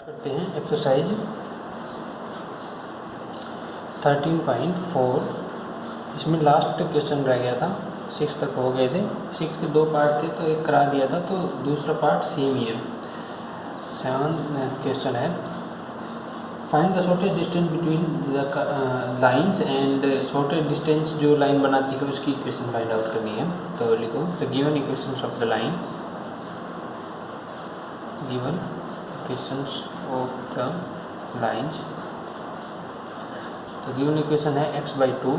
करते हैं एक्सरसाइज 13.4। इसमें लास्ट क्वेश्चन रह गया था, 6 तक हो गए थे। 6 के 2 पार्ट थे तो एक करा दिया था, तो दूसरा पार्ट सेम ही है। 7 क्वेश्चन है, find the shortest distance between the lines and shortest distance जो लाइन बनाती है उसकी इक्वेशन फाइंड आउट करनी है। तो लिखो the given equations of the line, given equations of the lines. तो गिवन इक्वेशन है x/2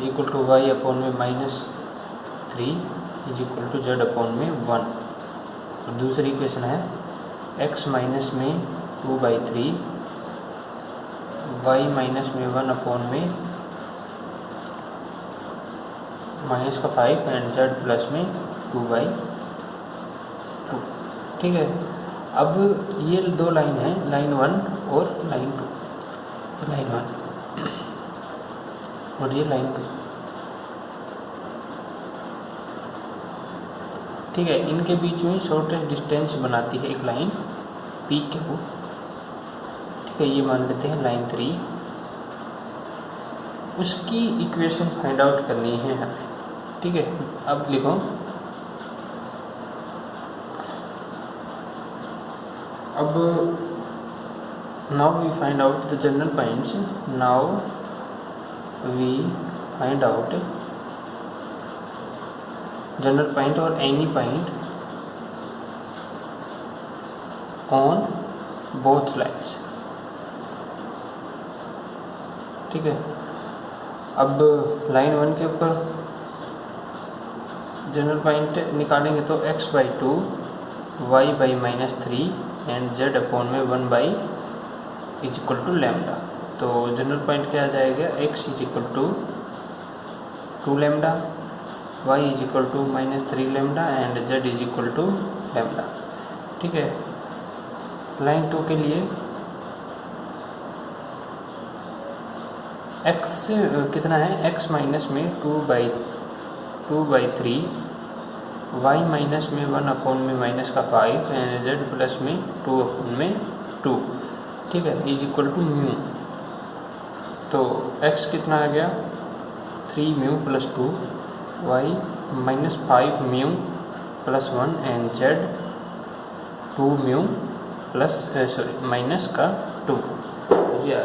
equal to y upon में -3 is equal to z upon में 1। और दूसरी इक्वेशन है x माइनस में 2/3 y माइनस में 1 अपॉन में -5 एंड z प्लस में 2/2। ठीक है, अब ये दो लाइन है, लाइन 1 और लाइन 2। लाइन 1 और ये लाइन 2। ठीक है, इनके बीच में शॉर्टेस्ट डिस्टेंस बनाती है एक लाइन PQ। ठीक है, ये मान लेते हैं लाइन 3। उसकी इक्वेशन फाइंड आउट करनी है हमें। ठीक है, अब लिखो, अब now we find out the general points। now we find out general point or any point on both lines। ठीक है, अब लाइन 1 के ऊपर जनरल पॉइंट निकालेंगे तो x/2 y/-3 and z upon में 1 इज इक्वल टू लैम्डा। तो general point क्या आ जाएगा, x is equal to 2 lambda, y is equal to -3 lambda and z is equal to lambda. ठीक है, लाइन 2 के लिए x कितना है, x माइनस में 2/3 y माइनस में 1 अपॉन में -5 एंड z प्लस में 2 अपॉन में 2। ठीक है, इज इक्वल टू म्यू। तो x कितना आ गया, 3 mu plus 2, y -5 mu plus 1 and z 2 mu plus minus का 2। ये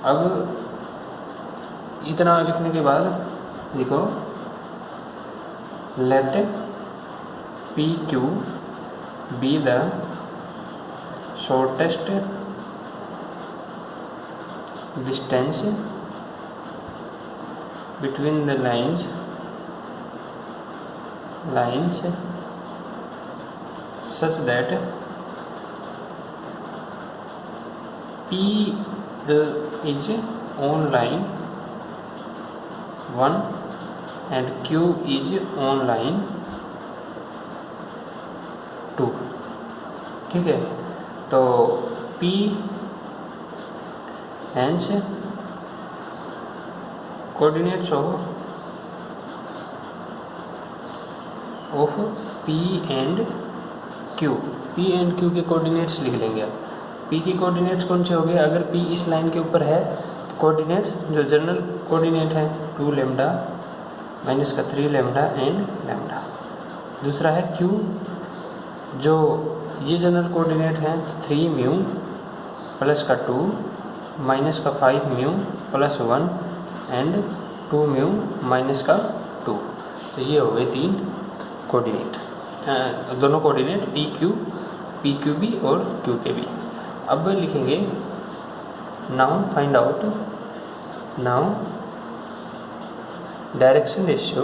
अब इतना लिखने के बाद लिखो, let PQ be the shortest distance between the lines such that P is on line 1 and Q is on line 2। ठीक है, तो P hence coordinates of P and Q। P and Q के कोऑर्डिनेट्स लिख लेंगे। अब P के coordinates कौन से हो गए, अगर P इस लाइन के ऊपर है तो कोऑर्डिनेट्स जो जनरल कोऑर्डिनेट है 2 लैम्डा -3 लैम्डा एंड लैम्डा। दूसरा है Q, जो ये जनरल कोऑर्डिनेट है 3 म्यू प्लस का 2 -5 mu plus 1 and 2 mu minus का 2। तो ये हो गए 3 कोऑर्डिनेट, दोनों कोऑर्डिनेट PQB और QKB। अब लिखेंगे now find out, now direction ratio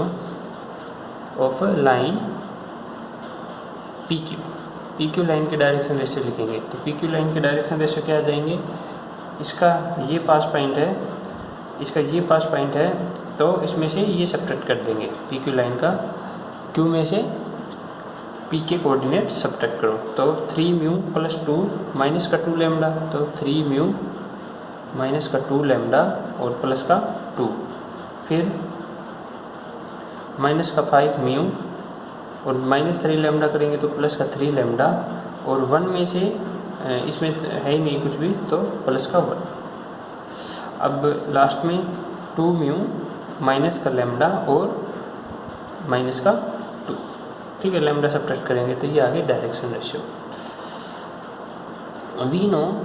of line PQ line के डायरेक्शन रेशियो लिखेंगे। तो PQ लाइन के डायरेक्शन रेशियो क्या आ जाएंगे, इसका ये पास पॉइंट है, इसका ये पास पॉइंट है, तो इसमें से ये सब्ट्रैक्ट कर देंगे। PQ लाइन का Q में से P के कोऑर्डिनेट सब्ट्रैक्ट करो, तो 3 म्यू प्लस 2 माइनस का 2 लैम्डा, तो 3 म्यू माइनस का 2 लैम्डा और प्लस का 2, फिर माइनस का 5 म्यू और -3 लैम्डा करेंगे तो प्लस का 3 लैम्डा, और 1 में से इसमें है ही नहीं कुछ भी तो प्लस का 1। अब लास्ट में 2 म्यू माइनस का लैम्डा और माइनस का 2, ठीक है, लैम्डा सब्ट्रैक्ट करेंगे तो ये आ गया direction ratio. We know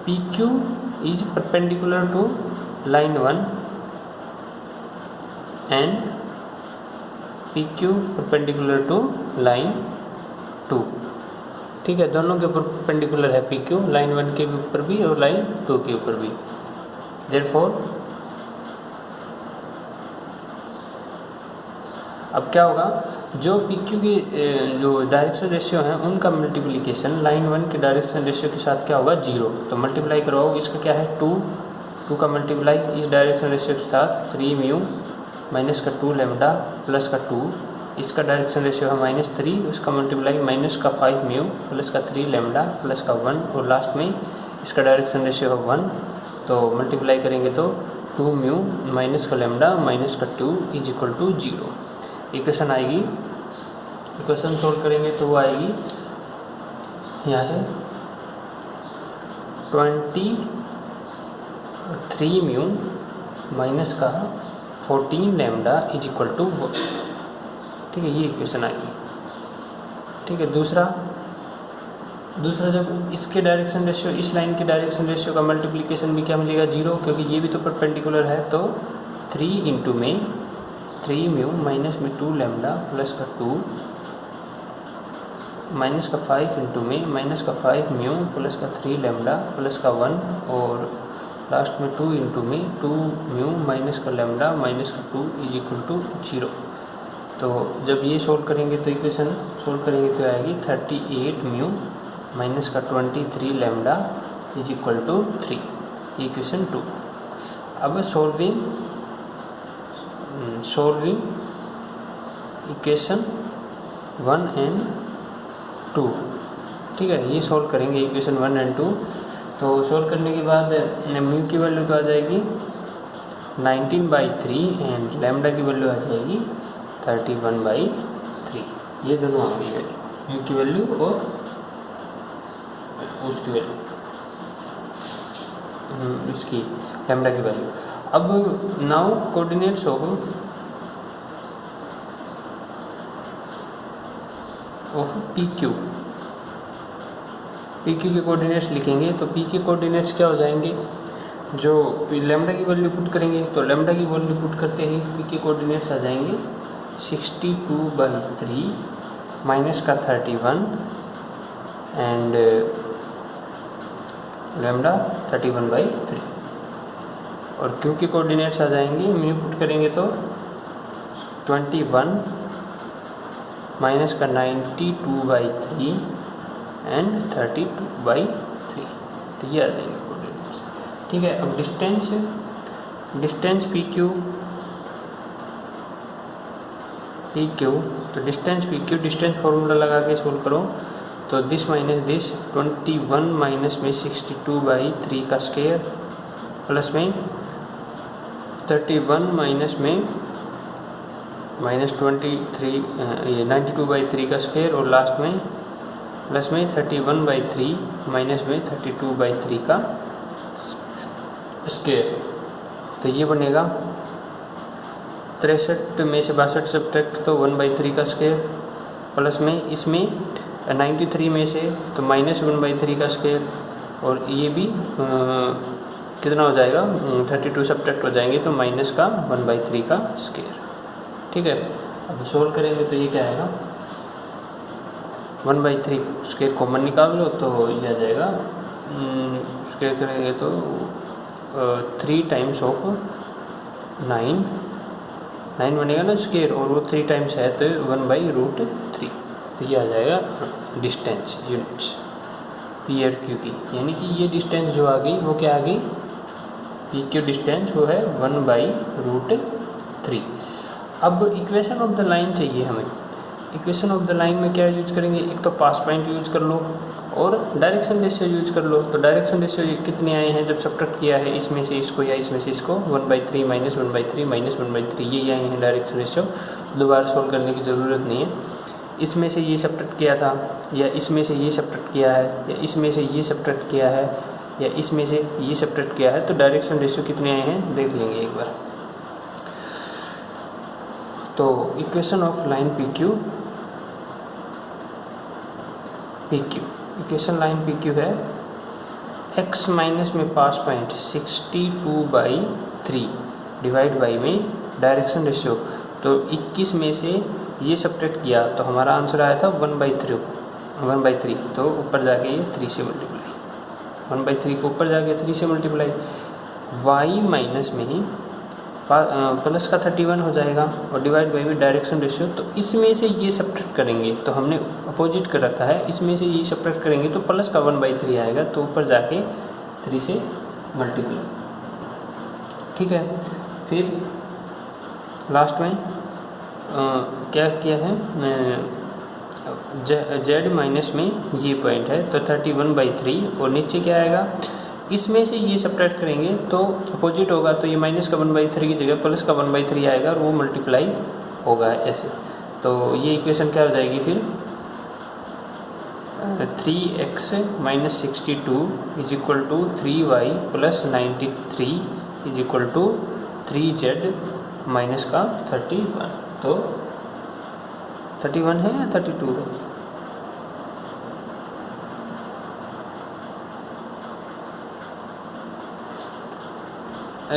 PQ is perpendicular to line 1 and PQ perpendicular to line 2, ठीक है, दोनों के ऊपर परपेंडिकुलर है PQ, लाइन 1 के ऊपर भी और लाइन 2 के ऊपर भी। देयरफॉर अब क्या होगा, जो PQ की जो डायरेक्शन रेशियो हैं उनका मल्टीप्लिकेशन लाइन 1 के डायरेक्शन रेशियो के साथ क्या होगा 0, तो मल्टीप्लाई करवाओ, इसका क्या है 2 का मल्टीप्लाई इस डायरेक्शन रेशियो के साथ 3 म्यू माइनस का 2 लैम्डा प्लस का 2, इसका डायरेक्शन रेशियो है -3, उसका मल्टीप्लाई माइनस का 5 म्यू प्लस का 3 लैम्डा प्लस का 1, और लास्ट में इसका डायरेक्शन रेशियो है 1, तो मल्टीप्लाई करेंगे तो 2 म्यू माइनस का लैम्डा माइनस का 2 इज इक्वल टू 0। इक्वेशन आएगी, इक्वेशन सोल्व करेंगे तो वो आएगी यहाँ से 23 म्यू माइनस का 14 लैम्डा इज इक्वल टू 1, ठीक है, ये इक्वेशन आएगी। ठीक है, दूसरा जब इसके डायरेक्शन रेशियो इस लाइन के डायरेक्शन रेशियो का मल्टीप्लिकेशन भी क्या मिलेगा 0, क्योंकि ये भी तो परपेंडिकुलर है, तो 3 इंटू में 3 म्यू माइनस में 2 लैम्डा प्लस का 2 माइनस का 5 इंटू में माइनस का 5 म्यू प्लस का 3 लैम्डा प्लस का 1, और लास्ट में 2 इंटू में 2 म्यू माइनस का लैम्डा माइनस का 2 इज इक्वल टू 0। तो जब ये सोल्व करेंगे तो इक्वेशन सोल्व करेंगे तो आएगी 38 म्यू माइनस का 23 lambda is equal to 3, equation 2। अब सॉल्विंग इक्वेशन 1 एंड 2, ठीक है, ये सॉल्व करेंगे इक्वेशन 1 एंड 2। तो सॉल्व करने के बाद म्यू की वैल्यू तो आ जाएगी 19/3 एंड लैम्डा की वैल्यू आ जाएगी 31/3, ये दोनों आ गई वैल्यू, म्यू की वैल्यू और उसकी वैल्यू, इसकी लैम्डा की वैल्यू। अब नाउ कोऑर्डिनेट्स ऑफ PQ के कोऑर्डिनेट्स लिखेंगे तो P के कोऑर्डिनेट्स क्या हो जाएंगे, जो लैम्डा की वैल्यू पुट करेंगे तो लैम्डा की वैल्यू पुट करते ही P के कोऑर्डिनेट्स आ जाएंगे 62/3 माइनस का 31 एंड लैम्डा 31/3, और Q के कोऑर्डिनेट्स आ जाएंगे, म्यू पुट करेंगे तो 21 माइनस का 92/3 एंड 32/3, तो ये आ जाएंगे कोऑर्डिनेट्स। ठीक है, अब डिस्टेंस PQ, तो डिस्टेंस PQ डिस्टेंस फार्मूला लगा के सोल्व करो तो दिस माइनस दिस 21 माइनस में 62/3 का स्क्वायर प्लस में 31 माइनस में -23 92/3 का स्क्वायर, और लास्ट में प्लस में 31/3 माइनस में 32/3 का स्क्वायर, तो ये बनेगा 63 में से 62 सब्ट्रैक्ट तो 1/3 का स्क्वायर, प्लस में इसमें 93 में से तो -1/3 का स्क्वायर, और ये भी कितना हो जाएगा 32 सब्ट्रैक्ट हो जाएंगे तो माइनस का 1/3 का स्क्वायर। ठीक है, अब सोल्व करेंगे तो ये क्या आएगा 1/3 स्क्वायर कॉमन निकाल लो तो ये आ जाएगा, स्क्वायर करेंगे तो 3 टाइम्स ऑफ 9 बनेगा ना स्क्वायर, और वो 3 टाइम्स है तो 1/√3, तो ये आ जाएगा डिस्टेंस यूनिट्स PQ की, यानी कि ये डिस्टेंस जो आ गई वो क्या आ गई PQ डिस्टेंस वो है 1/√3। अब इक्वेशन ऑफ द लाइन चाहिए हमें। इक्वेशन ऑफ द लाइन में क्या यूज करेंगे, एक तो पास पॉइंट यूज कर लो और डायरेक्शन रेशियो यूज कर लो। तो डायरेक्शन रेशियो कितने आए हैं जब सब्ट्रैक्ट किया है, इसमें से इसको या इसमें से इसको, 1/3 माइनस 1/3 माइनस 1/3 ये आए हैं डायरेक्शन रेशियो। दोबारा सोल्व करने की ज़रूरत नहीं है। इसमें से ये सब्ट्रैक्ट किया था, या इसमें से ये सब्ट्रैक्ट किया है, या इसमें से ये सब्ट्रैक्ट किया है, या इसमें से ये सब्ट्रैक्ट किया है, तो डायरेक्शन रेशियो कितने आए हैं देख लेंगे एक बार। तो equation of line PQ equation line PQ है x माइनस में पास पॉइंट 62/3 डिवाइड बाई में डायरेक्शन रेशियो। तो 21 में से ये सब्ट्रैक्ट किया तो हमारा आंसर आया था 1/3, तो ऊपर जाके ये 3 से मल्टीप्लाई, 1/3 को ऊपर जाके 3 से मल्टीप्लाई, y माइनस में ही प्लस का 31 हो जाएगा और डिवाइड बाई में डायरेक्शन रेशियो। तो इसमें से ये सब्ट्रैक्ट करेंगे तो हमने अपोजिट कर रखा है, इसमें से ये सब्ट्रैक्ट करेंगे तो प्लस का 1/3 आएगा, तो ऊपर जाके 3 से मल्टीप्लाई। ठीक है, फिर लास्ट में क्या किया है, z माइनस में ये पॉइंट है तो 31/3 और नीचे क्या आएगा, इसमें से ये सब्ट्रैक्ट करेंगे तो अपोजिट होगा, तो ये माइनस का 1/3 की जगह प्लस का 1/3 आएगा और वो मल्टीप्लाई होगा ऐसे। तो ये इक्वेशन क्या हो जाएगी फिर, 3x minus 62 is equal to 3y plus 93 is equal to 3z minus का 31। तो 31 है या 32 है,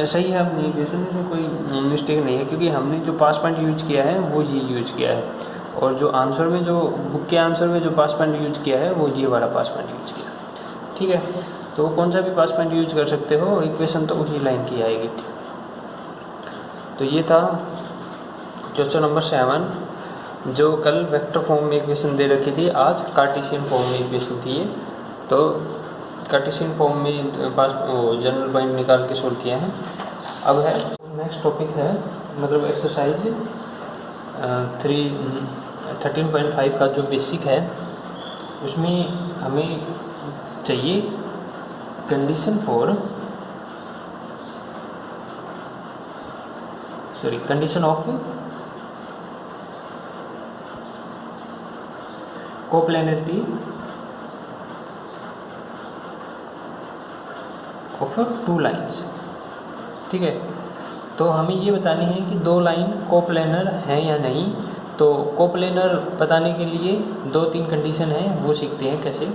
सही है अपनी इक्वेशन में, कोई मिस्टेक नहीं है, क्योंकि हमने जो पास पॉइंट यूज किया है वो ये यूज किया है, और जो आंसर में, जो बुक के आंसर में जो पास पॉइंट यूज किया है वो ये वाला पास पॉइंट यूज किया। ठीक है, तो कौन सा भी पास पॉइंट यूज कर सकते हो, इक्वेशन तो उसी लाइन की आएगी। तो ये था क्वेश्चन नंबर 7, जो कल वेक्टर फॉर्म में इक्वेशन दे रखी थी, आज कार्टेशियन फॉर्म में इक्वेशन थी ये। तो कार्टेशियन फॉर्म में पास जनरल पॉइंट निकाल के सोल्व किया है। अब है नेक्स्ट टॉपिक है, मतलब एक्सरसाइज 13.5 का जो बेसिक है, उसमें हमें चाहिए condition of coplanarity of 2 lines. ठीक है, तो हमें ये बतानी है कि 2 लाइन कोप्लेनर हैं या नहीं। तो कोप्लेनर बताने के लिए 2-3 कंडीशन है, वो सीखते हैं कैसे।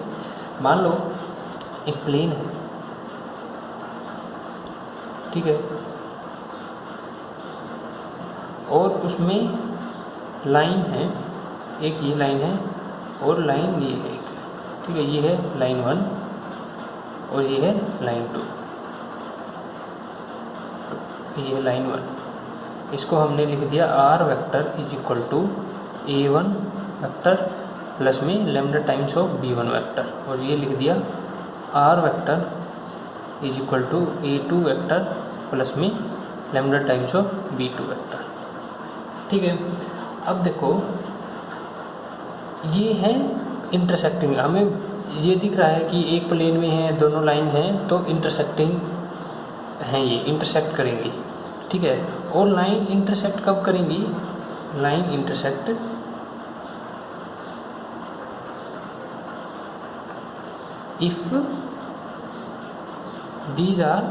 मान लो एक प्लेन है, ठीक है, और उसमें लाइन है, एक ये लाइन है और लाइन ये है, ठीक है, ये है लाइन 1 और ये है लाइन 2, ये है लाइन 1। इसको हमने लिख दिया r vector is equal to a1 vector plus में lambda times of b1 vector, और ये लिख दिया r vector is equal to a2 vector plus में lambda times of b2 vector. ठीक है, अब देखो ये है इंटरसेक्टिंग, हमें ये दिख रहा है कि एक प्लेन में है, दोनों लाइन हैं, तो इंटरसेक्टिंग हैं, ये इंटरसेक्ट करेंगी। ठीक है, और लाइन इंटरसेक्ट कब करेंगी, line intersect if these are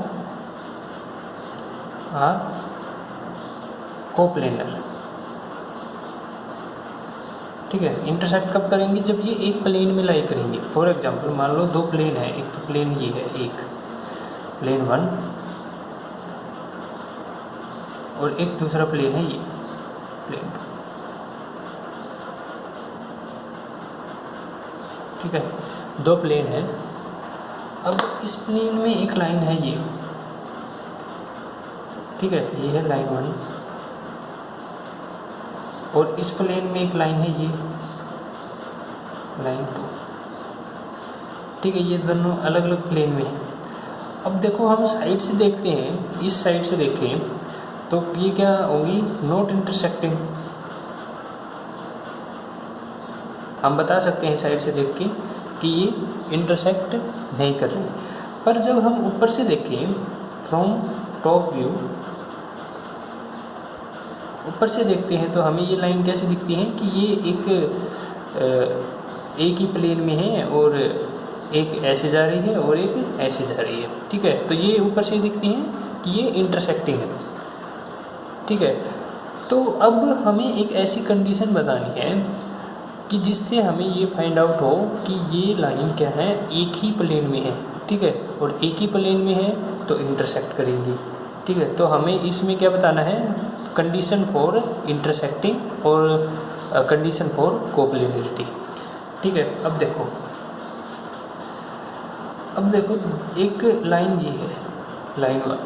coplanar. ठीक है, इंटरसेक्ट कब करेंगी, जब ये एक प्लेन में लाई करेंगी। फॉर एग्जांपल मान लो 2 प्लेन है, एक तो प्लेन ये है, एक प्लेन 1 और एक दूसरा प्लेन है ये प्लेन 2। ठीक है, 2 प्लेन है। अब इस प्लेन में एक लाइन है ये, ठीक है, ये है लाइन 1, और इस प्लेन में एक लाइन है ये लाइन 2। ठीक है, ये दोनों अलग अलग प्लेन में है। अब देखो हम साइड से देखते हैं, इस साइड से देखें तो ये क्या होगी, नॉट इंटरसेक्टिंग। हम बता सकते हैं साइड से देख के कि ये इंटरसेक्ट नहीं कर रहे। पर जब हम ऊपर से देखें फ्रॉम टॉप व्यू, ऊपर से देखते हैं तो हमें ये लाइन कैसे दिखती है कि ये एक ही प्लेन में है और एक ऐसे जा रही है और एक ऐसे जा रही है। ठीक है, तो ये ऊपर से दिखती हैं कि ये इंटरसेक्टिंग है। ठीक है, तो अब हमें एक ऐसी कंडीशन बतानी है कि जिससे हमें ये फाइंड आउट हो कि ये लाइन क्या है, एक ही प्लेन में है। ठीक है, और एक ही प्लेन में है तो इंटरसेक्ट करेंगी। ठीक है, तो हमें इसमें क्या बताना है, कंडीशन फॉर इंटरसेक्टिंग और कंडीशन फॉर कोप्लेनरिटी। ठीक है, अब देखो एक लाइन ये है, लाइन 1।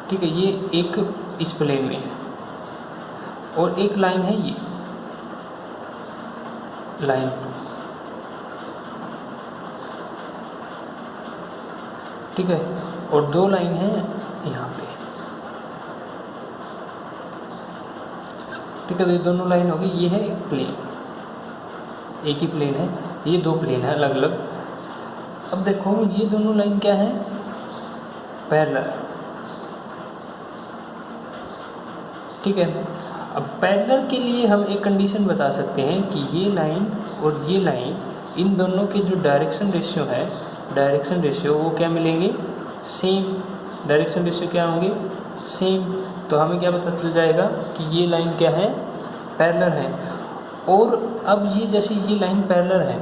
ठीक है, ये एक इस प्लेन में है और एक लाइन है ये लाइन 2। ठीक है, और 2 लाइन है यहाँ पे। ठीक है, तो ये दोनों लाइन होगी, ये है प्लेन, एक ही प्लेन है, ये 2 प्लेन है अलग अलग। अब देखो ये दोनों लाइन क्या है, पैरेलल। ठीक है, अब पैरेलल के लिए हम एक कंडीशन बता सकते हैं कि ये लाइन और ये लाइन, इन दोनों के जो डायरेक्शन रेशियो है, डायरेक्शन रेशियो वो क्या मिलेंगे, सेम। डायरेक्शन रेशियो क्या होंगे, सेम। तो हमें क्या पता चल जाएगा कि ये लाइन क्या है, पैरेलल है। और अब ये जैसे ये लाइन पैरेलल है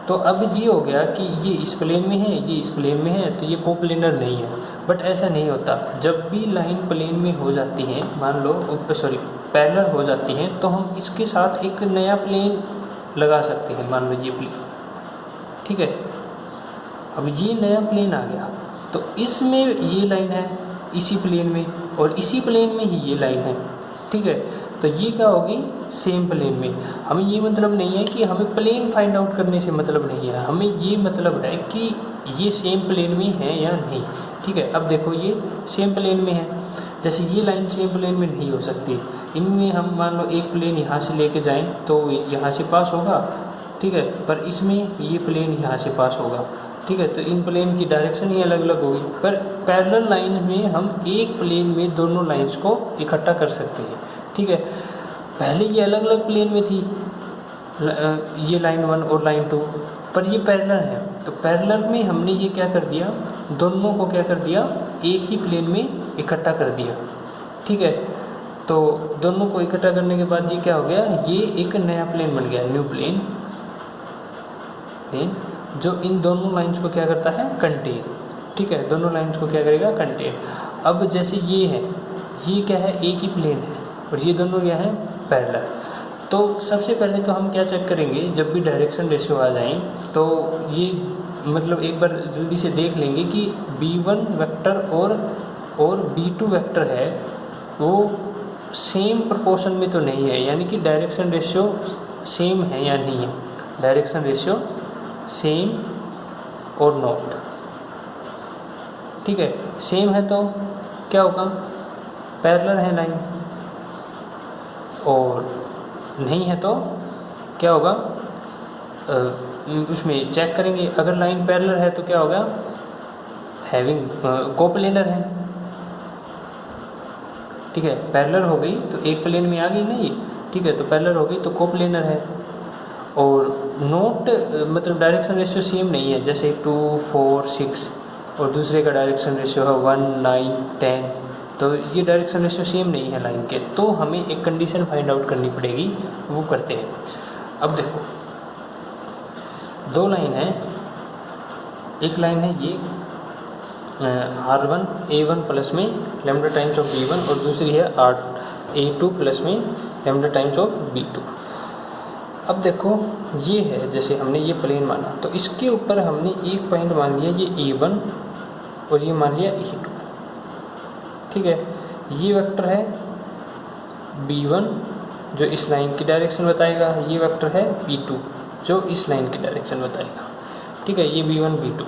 तो अब ये हो गया कि ये इस प्लेन में है, ये इस प्लेन में है, तो ये कोप्लेनर नहीं है। बट ऐसा नहीं होता, जब भी लाइन प्लेन में हो जाती है, मान लो पैरेलल हो जाती हैं, तो हम इसके साथ एक नया प्लेन लगा सकते हैं। मान लो ये प्लेन, ठीक है, अब ये नया प्लेन आ गया तो इसमें ये लाइन है इसी प्लेन में और इसी प्लेन में ही ये लाइन है। ठीक है, तो ये क्या होगी, सेम प्लेन में। हमें ये मतलब नहीं है कि हमें प्लेन फाइंड आउट करने से मतलब नहीं है, हमें ये मतलब है कि ये सेम प्लेन में है या नहीं। ठीक है, अब देखो ये सेम प्लेन में है, जैसे ये लाइन सेम प्लेन में नहीं हो सकती। इनमें हम मान लो एक प्लेन यहाँ से लेके जाएं तो यहाँ से पास होगा, ठीक है, पर इसमें ये प्लेन यहाँ से पास होगा। ठीक है, तो इन प्लेन की डायरेक्शन ही अलग अलग होगी। पर पैरेलल लाइन में हम एक प्लेन में दोनों लाइंस को इकट्ठा कर सकते हैं। ठीक है, पहले ये अलग अलग प्लेन में थी, ये लाइन 1 और लाइन 2, पर ये पैरेलल है, तो पैरेलल में हमने ये क्या कर दिया, दोनों को क्या कर दिया, एक ही प्लेन में इकट्ठा कर दिया। ठीक है, तो दोनों को इकट्ठा करने के बाद ये क्या हो गया, ये एक नया प्लेन बन गया, न्यू प्लेन, जो इन दोनों लाइंस को क्या करता है, कंटेन। ठीक है, दोनों लाइंस को क्या करेगा, कंटेन। अब जैसे ये है, ये क्या है, एक ही प्लेन है और ये दोनों क्या है, पैरेलल। तो सबसे पहले तो हम क्या चेक करेंगे, जब भी डायरेक्शन रेशियो आ जाएं तो ये मतलब एक बार जल्दी से देख लेंगे कि b1 वेक्टर और b2 वेक्टर है वो सेम प्रोपोर्शन में तो नहीं है, यानी कि डायरेक्शन रेशियो सेम है या नहीं है। डायरेक्शन रेशियो सेम और नॉट, ठीक है, सेम है तो क्या होगा, पैरेलल है लाइन, और नहीं है तो क्या होगा, उसमें चेक करेंगे। अगर लाइन पैरेलल है तो क्या होगा, हैविंग कोप्लेनर है। ठीक है, पैरेलल हो गई तो एक प्लेन में आ गई ना ये, ठीक है, तो पैरेलल हो गई तो कोप्लेनर है। और नोट मतलब डायरेक्शन रेशियो सेम नहीं है, जैसे 2, 4, 6 और दूसरे का डायरेक्शन रेशियो है 1, 9, 10, तो ये डायरेक्शन रेशियो सेम नहीं है लाइन के, तो हमें एक कंडीशन फाइंड आउट करनी पड़ेगी, वो करते हैं। अब देखो 2 लाइन है, एक लाइन है ये R1 A1 प्लस में लैम्डा टाइम्स ऑफ B1 और दूसरी है A2 प्लस में लैम्डा टाइम्स ऑफ B2। अब देखो ये है, जैसे हमने ये प्लेन माना तो इसके ऊपर हमने एक पॉइंट मान लिया ये A1 और ये मान लिया A2। ठीक है, ये वेक्टर है B1 जो इस लाइन की डायरेक्शन बताएगा, ये वेक्टर है B2 जो इस लाइन की डायरेक्शन बताएगा। ठीक है, ये B1 B2।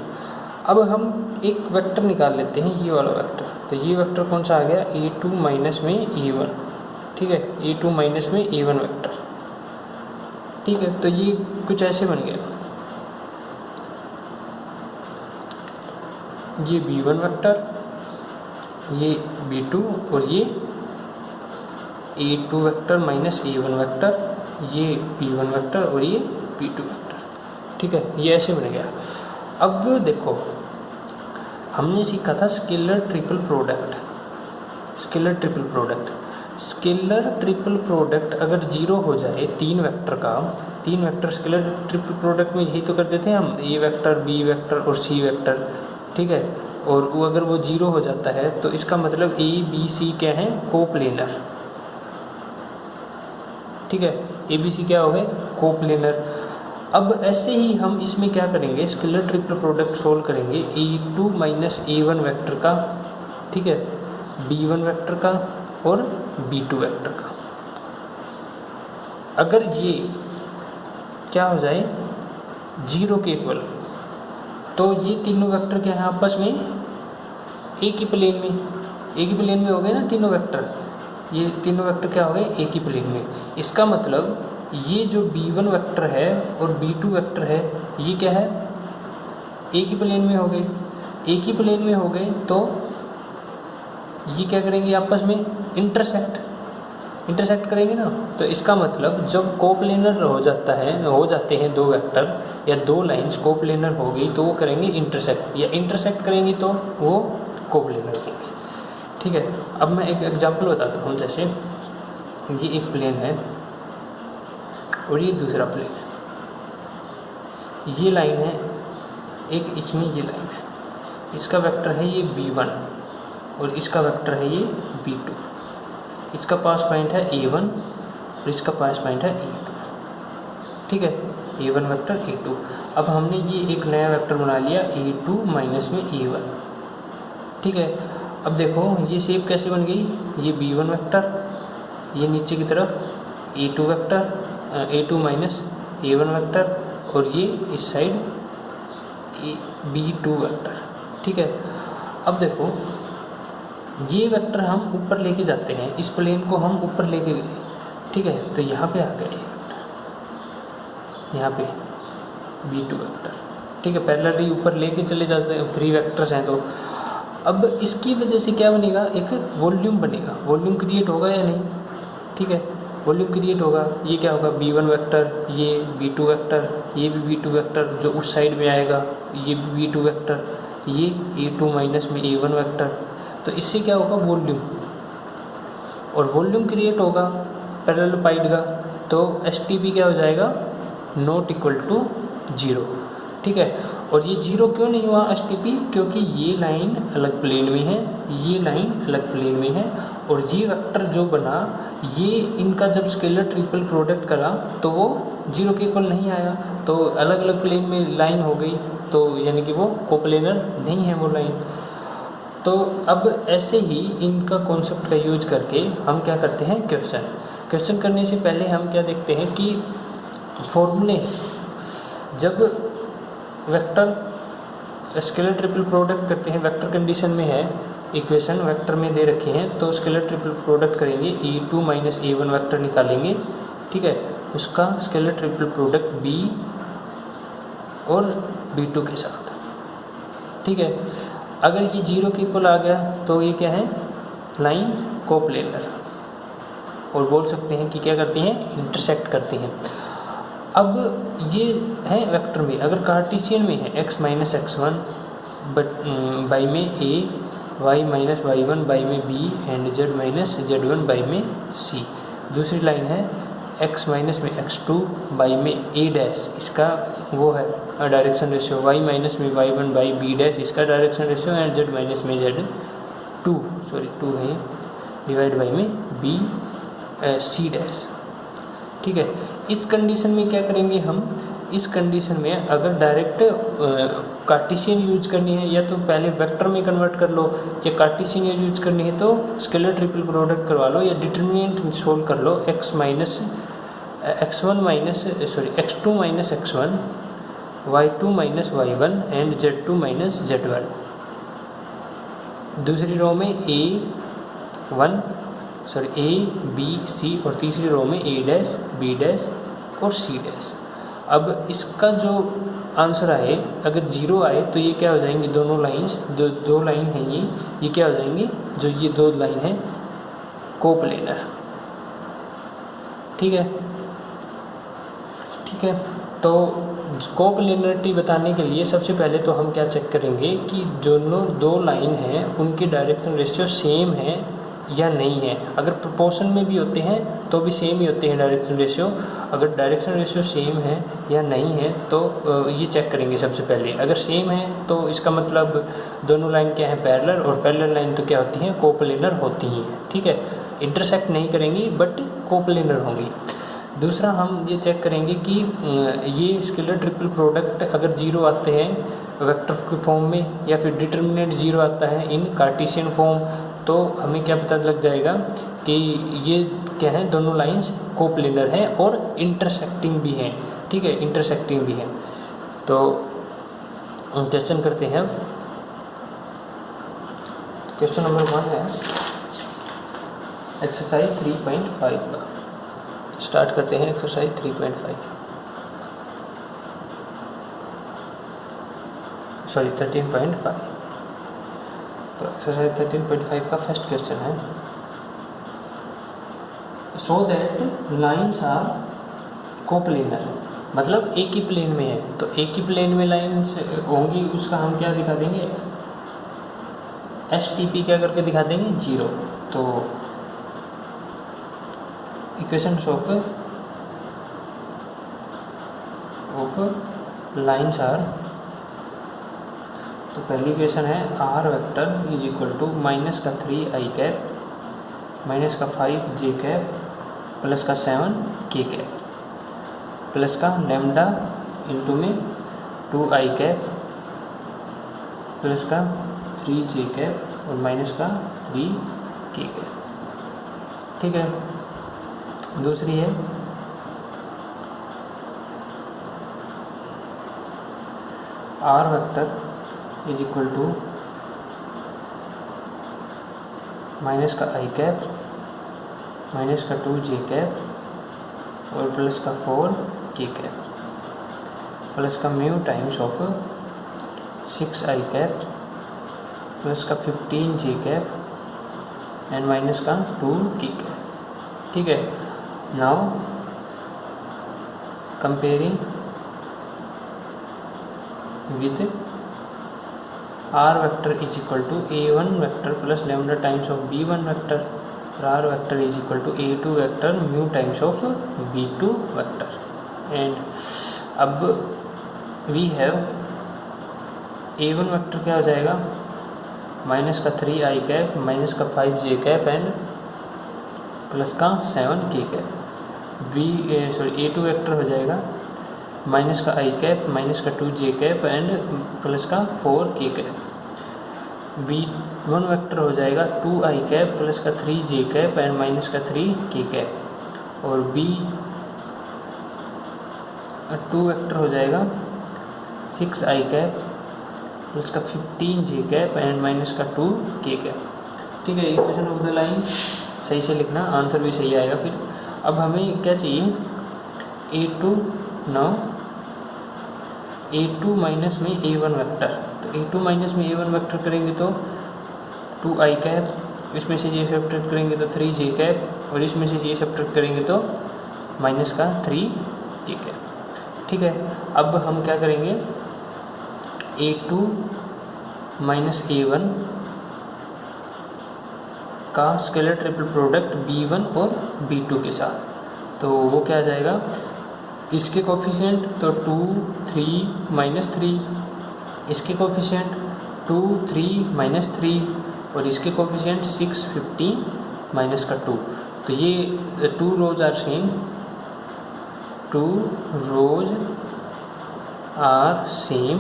अब हम एक वेक्टर निकाल लेते हैं, ये वाला वेक्टर। तो ये वेक्टर कौन सा आ गया, A2 माइनस में A1। ठीक है, A2 माइनस में A1 वेक्टर। ठीक है, तो ये कुछ ऐसे बन गया। ये b1 वेक्टर, ये b2 और ये a2 vector minus a1 vector, ये b1 वेक्टर और ये b2 वेक्टर। ठीक है, ये ऐसे बन गया। अब देखो हमने सीखा था scalar triple product. Scalar triple product, scalar triple product अगर जीरो हो जाए तीन वेक्टर का, तीन वेक्टर स्केलर ट्रिपल प्रोडक्ट में यही तो कर देते हैं हम, ए वेक्टर बी वेक्टर और सी वेक्टर। ठीक है, और वो अगर वो जीरो हो जाता है तो इसका मतलब ए बी सी क्या है, कोप्लेनर। ठीक है, ए बी सी क्या हो गए, कोप्लेनर। अब ऐसे ही हम इसमें क्या करेंगे, स्केलर ट्रिपल प्रोडक्ट सोल्व करेंगे a2 माइनस a1 वेक्टर का, ठीक है, b1 वेक्टर का और b2 वेक्टर का। अगर ये क्या हो जाए जीरो के इक्वल, तो ये तीनों वेक्टर क्या है आपस में एक ही प्लेन में, एक ही प्लेन में हो गए ना तीनों वेक्टर, ये तीनों वेक्टर क्या हो गए एक ही प्लेन में। इसका मतलब ये जो b1 वेक्टर है और b2 वेक्टर है ये क्या है, एक ही प्लेन में हो गए। एक ही प्लेन में हो गए तो ये क्या करेंगे आपस में इंटरसेक्ट करेंगे ना। तो इसका मतलब जब कोप्लेनर हो जाते हैं दो वेक्टर या दो लाइंस कोप्लेनर हो गई तो वो करेंगे इंटरसेक्ट, या इंटरसेक्ट करेंगी तो वो कोप्लेनर करेंगे। ठीक है, अब मैं एक एग्जांपल बताता हूँ। जैसे ये एक प्लेन है और ये दूसरा प्लेन है, ये लाइन है एक, इसमें ये लाइन है, इसका वेक्टर है ये b1 और इसका वेक्टर है ये b2, इसका पास पॉइंट है a1 और इसका पास पॉइंट है a2। ठीक है, a1 वेक्टर a2। अब हमने ये एक नया वेक्टर बना लिया a2 माइनस में a1। ठीक है, अब देखो ये शेप कैसे बन गई, ये b1 वेक्टर, ये नीचे की तरफ a2 vector, a2 minus a1 vector और ये इस साइड b2 वेक्टर। ठीक है, अब देखो ये वेक्टर हम ऊपर लेके जाते हैं, इस प्लेन को हम ऊपर लेके गए। ठीक है, तो यहाँ पे आ गया ये वेक्टर, यहाँ पे b2 वेक्टर। ठीक है, पैरेलली ऊपर लेके चले जाते हैं, फ्री वेक्टर्स हैं। तो अब इसकी वजह से क्या बनेगा, एक वॉल्यूम बनेगा, वॉल्यूम क्रिएट होगा या नहीं। ठीक है, वॉल्यूम क्रिएट होगा। ये क्या होगा, b1 वेक्टर, ये b2 वेक्टर, ये भी b2 वेक्टर जो उस साइड में आएगा, ये भी b2 वेक्टर, ये a2 माइनस में a1 वेक्टर। तो इससे क्या होगा, वॉल्यूम, और वॉल्यूम क्रिएट होगा पैरेललोपाइड का। तो STP क्या हो जाएगा, नॉट इक्वल टू 0। ठीक है, और ये 0 क्यों नहीं हुआ STP, क्योंकि ये लाइन अलग प्लेन में है, ये लाइन अलग प्लेन में है, और ये वेक्टर जो बना ये इनका जब स्केलर ट्रिपल प्रोडक्ट करा तो वो 0 के इक्वल नहीं आया, तो अलग अलग प्लेन में लाइन हो गई, तो यानी कि वो कोप्लेनर नहीं है वो लाइन। तो अब ऐसे ही इनका कॉन्सेप्ट का यूज करके हम क्या करते हैं, क्वेश्चन करने से पहले हम क्या देखते हैं कि फॉर्मूले, जब वेक्टर स्केलर ट्रिपल प्रोडक्ट करते हैं, वेक्टर कंडीशन में है, इक्वेशन वेक्टर में दे रखी हैं, तो स्केलर ट्रिपल प्रोडक्ट करेंगे, a2 माइनस a1 वेक्टर निकालेंगे। ठीक है, उसका स्केलर ट्रिपल प्रोडक्ट b और b2 के साथ। ठीक है, अगर ये 0 के इक्वल आ गया तो ये क्या है, लाइन कोप्लेनर, और बोल सकते हैं कि क्या करती हैं, इंटरसेक्ट करती हैं। अब ये है वेक्टर में, अगर कार्टेशियन में है x माइनस x1 बाई में a, y minus y1 by में b and z minus z1 by में c। दूसरी लाइन है x माइनस में x2 बाई में a डैश, इसका वो है डायरेक्शन रेशियो, y माइनस में y1 बाई b डैश, इसका direction ratio, and z minus में z2 है डिवाइड बाई में b c डैश। ठीक है, इस कंडीशन में क्या करेंगे हम, इस कंडीशन में अगर डायरेक्ट कार्टेशियन यूज करनी है, या तो पहले वेक्टर में कन्वर्ट कर लो, या कार्टेशियन यूज करनी है तो स्केलर ट्रिपल प्रोडक्ट करवा लो, या डिटर्मिनेंट सोल्व कर लो, x2 minus x1, y2 minus y1 and z2 minus z1। दूसरी रो में a b c, और तीसरी रो में a डैश b डैश और c डैश। अब इसका जो आंसर आए, अगर 0 आए तो ये क्या हो जाएंगी, दोनों लाइंस, जो दो लाइन हैं ये क्या हो जाएंगी, जो ये दो लाइन है कोप्लेनर। ठीक है, ठीक है। तो कोप्लेनरिटी बताने के लिए सबसे पहले तो हम क्या चेक करेंगे कि दोनों दो लाइन हैं उनकी डायरेक्शन रेशियो सेम है या नहीं है। अगर प्रोपोर्शन में भी होते हैं तो भी सेम ही होते हैं डायरेक्शन रेशियो। अगर डायरेक्शन रेशियो सेम है या नहीं है तो ये चेक करेंगे सबसे पहले। अगर सेम है तो इसका मतलब दोनों लाइन क्या है, पैरेलल, और पैरेलल लाइन तो क्या होती हैं, कोप्लेनर होती हैं। ठीक है, इंटरसेक्ट नहीं करेंगी बट कोप्लेनर होंगी। दूसरा हम ये चेक करेंगे कि ये स्केलर ट्रिपल प्रोडक्ट अगर 0 आते हैं वेक्टर के फॉर्म में या फिर डिटर्मिनेंट 0 आता है इन कार्टेशियन फॉर्म, तो हमें क्या पता लग जाएगा कि ये क्या है, दोनों लाइंस कोप्लेनर हैं और इंटरसेक्टिंग भी हैं। ठीक है, इंटरसेक्टिंग भी हैं। तो हम क्वेश्चन करते हैं। क्वेश्चन नंबर 1 है एक्सरसाइज 3.5 का। स्टार्ट करते हैं एक्सरसाइज 3.5, सॉरी 13.5। तो एक्सरसाइज 13.5 का फर्स्ट क्वेश्चन है, so that lines are coplanar, मतलब एक ही प्लेन में है। तो एक ही प्लेन में लाइंस होंगी, उसका हम क्या दिखा देंगे, STP क्या करके दिखा देंगे, 0। तो इक्वेशंस ऑफ लाइंस आर, तो पहली इक्वेशन है R vector is equal to minus का 3i कैप माइनस का 5j कैप प्लस का 7k कैप प्लस का लेमडा इंटू में 2i कैप प्लस का 3j कैप और माइनस का 3k कैप। ठीक है, दूसरी है R vector is equal to minus का i कैप माइनस का 2j कैप और प्लस का 4k कैप प्लस का mu times of 6i cap plus का 15j कैप एंड माइनस का 2k कैप। ठीक है, now comparing with R vector is equal to A1 vector plus lambda times of B1 vector और R vector is equal to A2 vector mu times of B2 vector. And अब we have A1 vector क्या हो जाएगा, minus का 3i cap minus का 5j cap and plus का 7k cap. A2 vector हो जाएगा माइनस का i कैप माइनस का 2j कैप एंड प्लस का 4k कैप। B1 वेक्टर हो जाएगा 2i कैप प्लस का 3j कैप एंड माइनस का 3k कैप। और B2 वेक्टर हो जाएगा 6i कैप प्लस का 15j कैप एंड माइनस का 2k कैप। ठीक है, इक्वेशन ऑफ द लाइन सही से लिखना, आंसर भी सही आएगा। फिर अब हमें क्या चाहिए, A2 नाउ A2 माइनस में A1 वेक्टर। तो A2 माइनस में A1 वेक्टर करेंगे तो 2i कैप, इसमें से ये सब्ट्रैक्ट करेंगे तो 3j कैप और इसमें से ये सब्ट्रैक्ट करेंगे तो माइनस का 3k कैप। ठीक है, अब हम क्या करेंगे, A2 माइनस A1 का स्केलर ट्रिपल प्रोडक्ट B1 और B2 के साथ। तो वो क्या आ जाएगा, इसके कोफिशिएंट तो 2 3 माइनस 3, इसके कोफिशिएंट 2 3 माइनस 3 और इसके कोफिशिएंट 6 15 माइनस का 2। तो ये 2 rows are same, 2 rows are same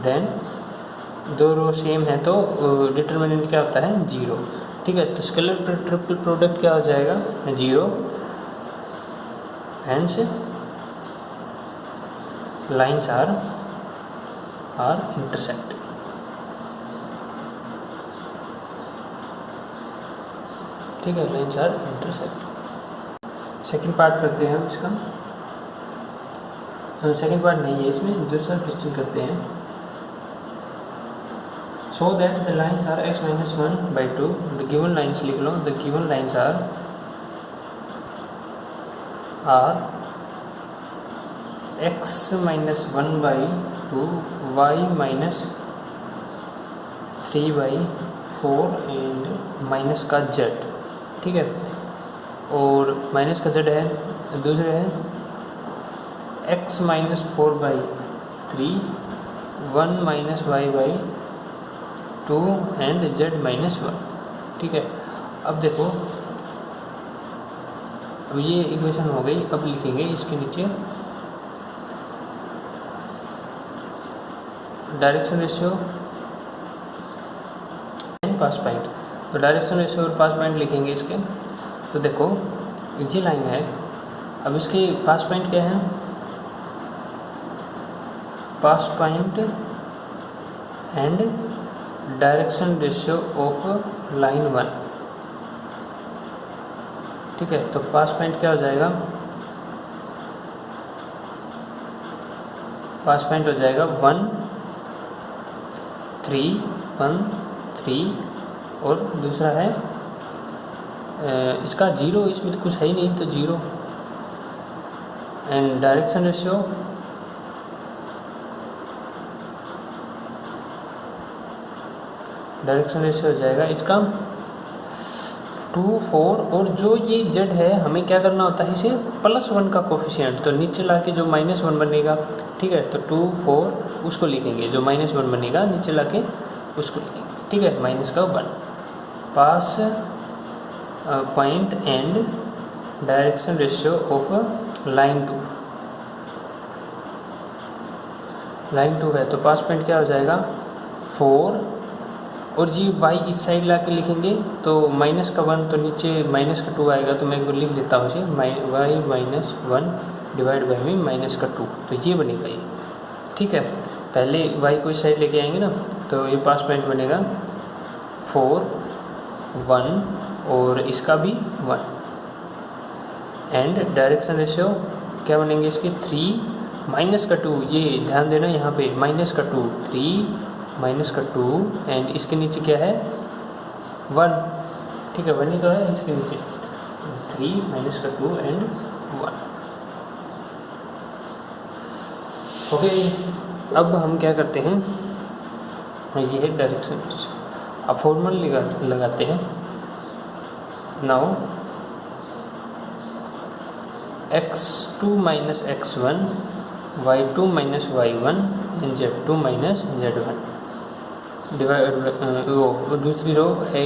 then 2 row same है तो डिटर्मिनेंट क्या होता है, 0। ठीक है, तो स्केलर ट्रिपल प्रोडक्ट क्या हो जाएगा, 0। Hence lines are intersect. ठीक है, lines are intersect. Second part करते हैं हम इसका। सेकंड पार्ट नहीं है इसमें, दूसरा क्वेश्चन करते हैं। So that the lines are x minus 1/2, the given lines लिख लो, the given lines are x minus 1/2, y minus 3/4 and minus का z, ठीक है, और माइनस का z है। दूसरे है x minus 4/3, 1 minus y/2 and z minus 1, ठीक है। अब देखो, अब ये इक्वेशन हो गई। अब लिखेंगे इसके नीचे direction ratio and pass point. तो डायरेक्शन रेशियो और पास पॉइंट लिखेंगे इसके। तो देखो ये लाइन है, अब इसके पास पॉइंट क्या है, pass point and direction ratio of line 1, ठीक है। तो पास पॉइंट क्या हो जाएगा, पास पॉइंट हो जाएगा 1 3 1 3, और दूसरा है इसका 0, इसमें तो कुछ है ही नहीं तो 0, एंड डायरेक्शन रेशियो हो जाएगा इसका 2 4, और जो ये z है हमें क्या करना होता है, इसे +1 का कोफिशिएंट, तो नीचे लाके जो -1 बनेगा, ठीक है, तो 2 4 उसको लिखेंगे, जो -1 बनेगा नीचे लाके उसको लिखेंगे, ठीक है, माइनस का 1। Pass point and direction ratio of line 2, line 2 है तो पास पॉइंट क्या हो जाएगा 4, और जी y इस साइड ला के लिखेंगे तो -1 तो नीचे -2 आएगा, तो मैं एक बार लिख लेता हूँ इसे, y माइनस 1 डिवाइड बाई में -2, तो ये बनेगा ये, ठीक है। पहले y को इस साइड लेके आएंगे ना, तो ये पास पॉइंट बनेगा 4 1 और इसका भी 1, एंड डायरेक्शन रेशियो क्या बनेंगे इसके 3 -2, ये ध्यान देना यहाँ पे -2, 3 -2, एंड इसके नीचे क्या है 1, ठीक है, 1 ही तो है इसके नीचे, 3 -2 एंड 1, ओके। अब हम क्या करते हैं, ये है डायरेक्शन रेशियो। अब फॉर्मूला लगाते हैं। Now x2 minus x1, y2 minus y1 and z2 minus z1 divide row, दूसरी row a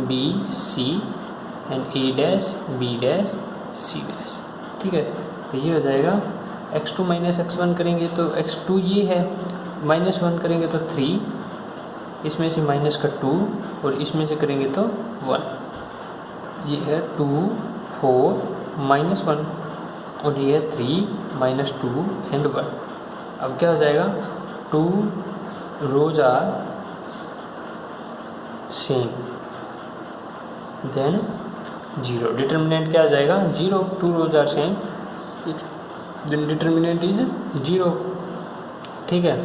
b c and a dash b dash c dash, ठीक है। तो ये हो जाएगा x2 माइनस x1 करेंगे तो x2 ये है, -1 करेंगे तो 3, इसमें से -2 और इसमें से करेंगे तो 1, ये है 2 4 -1, और ये है 3 -2 एंड 1। अब क्या हो जाएगा 2 rows are same then 0, determinant क्या आ जाएगा 0, 2 rows are same then determinant is 0, ठीक है।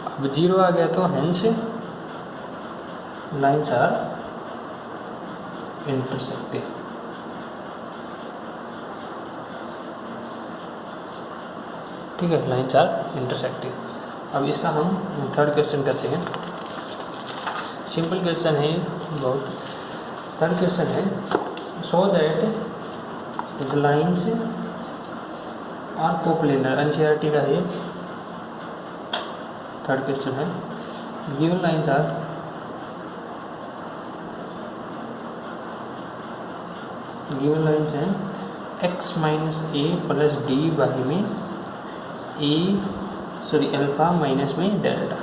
अब 0 आ गया तो हेंस लाइन्स आर इंटरसेक्टिंग, ठीक है, लाइन्स आर इंटरसेक्टिंग। अब इसका हम थर्ड क्वेश्चन करते हैं। सिंपल क्वेश्चन है बहुत। थर्ड क्वेश्चन है so that the lines are coplanar, NCERT का है। थर्ड क्वेश्चन है गिवन लाइन्स आर हैं x minus a plus d by में अल्फ़ा माइनस में डेल्टा।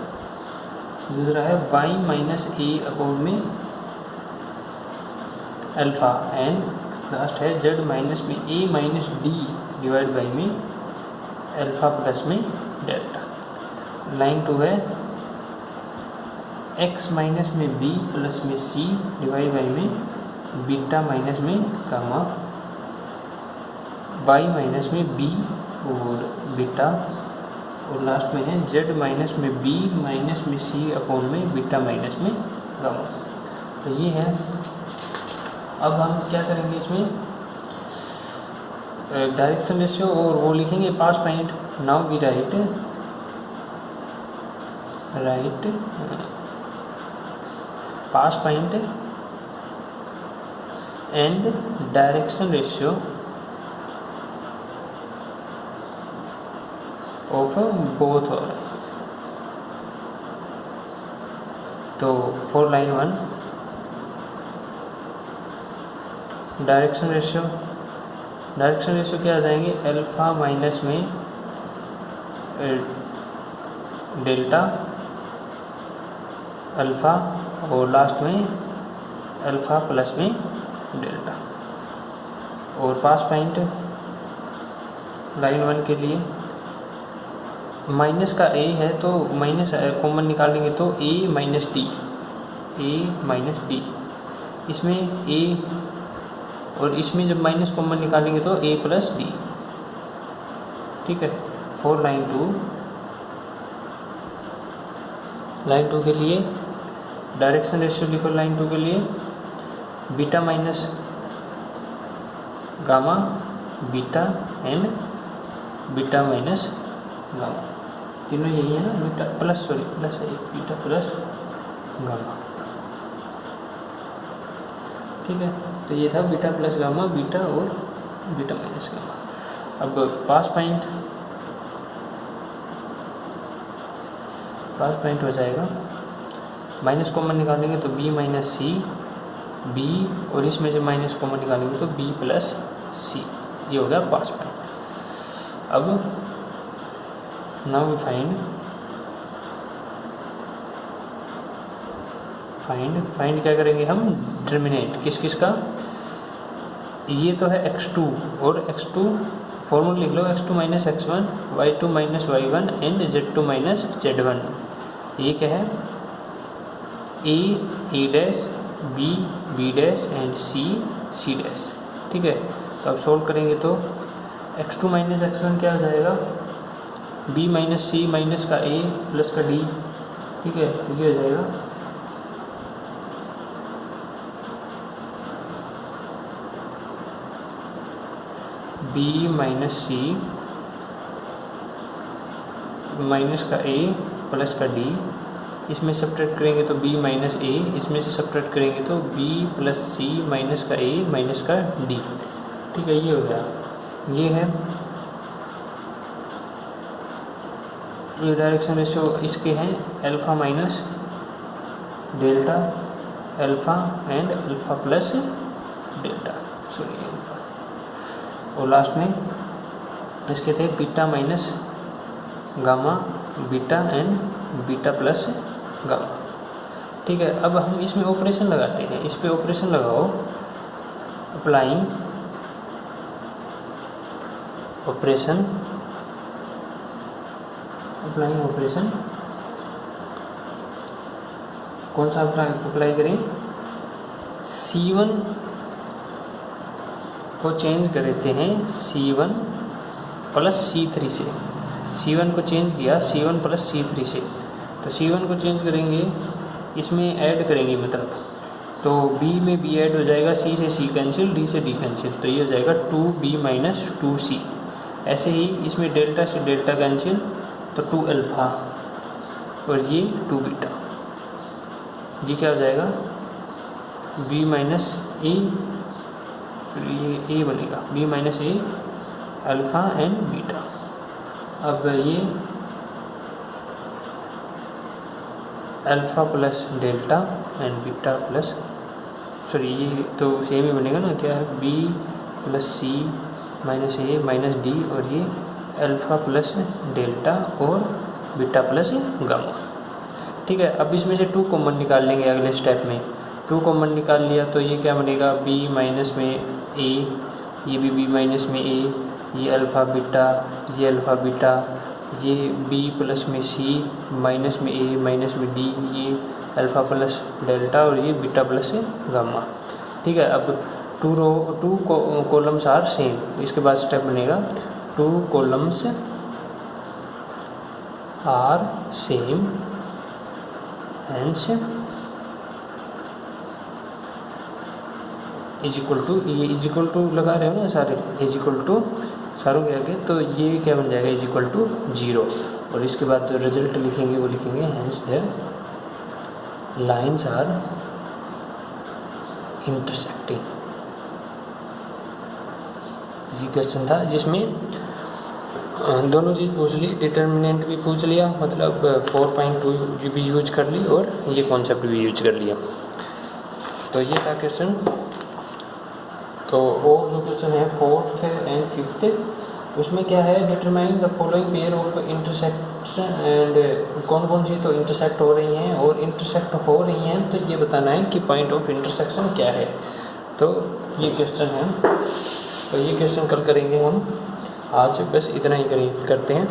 दूसरा है y माइनस ए अपॉन में अल्फ़ा, एंड लास्ट है z माइनस में a minus d divide by में अल्फ़ा प्लस में डेल्टा। लाइन 2 है x माइनस में b प्लस में c डिवाइड बाई में बीटा माइनस में गामा वाई माइनस में बी और बीटा, और लास्ट में है जेड माइनस में बी माइनस में सी अपॉन में बीटा माइनस में गामा। तो ये है। अब हम क्या करेंगे इसमें डायरेक्शन रेशियो और वो लिखेंगे pass point. Now we write pass point and direction ratio of both और। तो फॉर लाइन 1 डायरेक्शन रेशियो क्या आ जाएंगे, अल्फ़ा माइनस में डेल्टा अल्फ़ा और लास्ट में अल्फ़ा प्लस में डेल्टा। और पास पॉइंट लाइन 1 के लिए माइनस का ए है तो माइनस कॉमन निकालेंगे तो ए माइनस डी, इसमें ए और इसमें जब माइनस कॉमन निकालेंगे तो ए प्लस डी। ठीक है। फॉर लाइन 2 के लिए डायरेक्शन रेशियो लिखो। लाइन 2 के लिए beta minus gamma beta and beta minus gamma, तीनों यही है ना, प्लस है बीटा प्लस गामा। ठीक है। तो ये था बीटा प्लस गामा, बीटा और बीटा माइनस गामा। अब पास पॉइंट हो जाएगा, माइनस कॉमन निकालेंगे तो बी माइनस सी बी, और इसमें से माइनस कॉमन निकालेंगे तो बी प्लस सी, ये हो गया पास पॉइंट। अब नाउ वी फाइंड क्या करेंगे हम, डिटरमिनेंट किस का, ये तो है x2 और x2 फॉर्मूला लिख लो, x2 minus x1 y2 minus y1 and z2 minus z1। ये क्या है, a dash b dash and c dash. ठीक है। तो अब सोल्व करेंगे तो x2 माइनस x1 क्या हो जाएगा, b माइनस सी माइनस का a प्लस का d। ठीक है। तो ये हो जाएगा b माइनस सी माइनस का a प्लस का d, इसमें सब्ट्रैक्ट करेंगे तो b माइनस a, इसमें से सब्ट्रैक्ट करेंगे तो b प्लस सी माइनस का a माइनस का d। ठीक है। ये हो गया। ये है ये डायरेक्शन रेशियो इसके हैं alpha minus delta alpha and alpha plus delta, sorry alpha, और लास्ट में इसके थे beta minus gamma beta and beta plus gamma. ठीक है। अब हम इसमें ऑपरेशन लगाते हैं, इस पे ऑपरेशन लगाओ, अप्लाइंग ऑपरेशन कौन सा अप्लाई करें, C1 को चेंज कर देते हैं C1 प्लस C3 से। C1 को चेंज किया C1 प्लस C3 से, तो C1 को चेंज करेंगे, इसमें ऐड करेंगे, मतलब तो B में B ऐड हो जाएगा, C से C कैंसिल, D से D कैंसिल, तो ये हो जाएगा 2B माइनस 2C। ऐसे ही इसमें डेल्टा से डेल्टा कैंसिल, तो 2 अल्फ़ा और ये 2 बीटा, ये क्या हो जाएगा B माइनस ए, फिर ये A बनेगा B minus A alpha and beta. अब ये alpha plus delta and beta plus, sorry ये तो सेम ही बनेगा ना, क्या है B प्लस सी माइनस ए माइनस डी, और ये अल्फ़ा प्लस डेल्टा और बीटा प्लस गामा। ठीक है। अब इसमें से 2 कॉमन निकाल लेंगे अगले स्टेप में। 2 कॉमन निकाल लिया तो ये क्या बनेगा, b माइनस में a, ये भी b माइनस में a, ये अल्फ़ा बीटा, ये अल्फ़ा बीटा, ये b प्लस में c माइनस में a माइनस में d, ये अल्फ़ा प्लस डेल्टा और ये बीटा प्लस गामा। ठीक है। अब टू कॉलम्स आर सेम, इसके बाद स्टेप बनेगा 2 columns are same hence is equal to, ये इज इक्वल टू लगा रहे हो ना सारे, इज इक्वल टू सारों के आगे, तो ये क्या बन जाएगा इज इक्वल टू 0। और इसके बाद जो रिजल्ट लिखेंगे वो लिखेंगे hence their lines are intersecting. ये क्वेश्चन था जिसमें दोनों चीज़ पूछ ली, डिटर्मिनेंट भी पूछ लिया, मतलब 4.2 भी यूज कर ली और ये कॉन्सेप्ट भी यूज कर लिया। तो ये था क्वेश्चन। तो और जो क्वेश्चन है 4th एंड 5th, उसमें क्या है, determine the following pair of intersection and कौन कौन सी तो इंटरसेक्ट हो रही हैं, और इंटरसेक्ट हो रही हैं तो ये बताना है कि पॉइंट ऑफ इंटरसेक्शन क्या है। तो ये क्वेश्चन है, तो ये क्वेश्चन कल करेंगे हम, आज बस इतना ही करते हैं।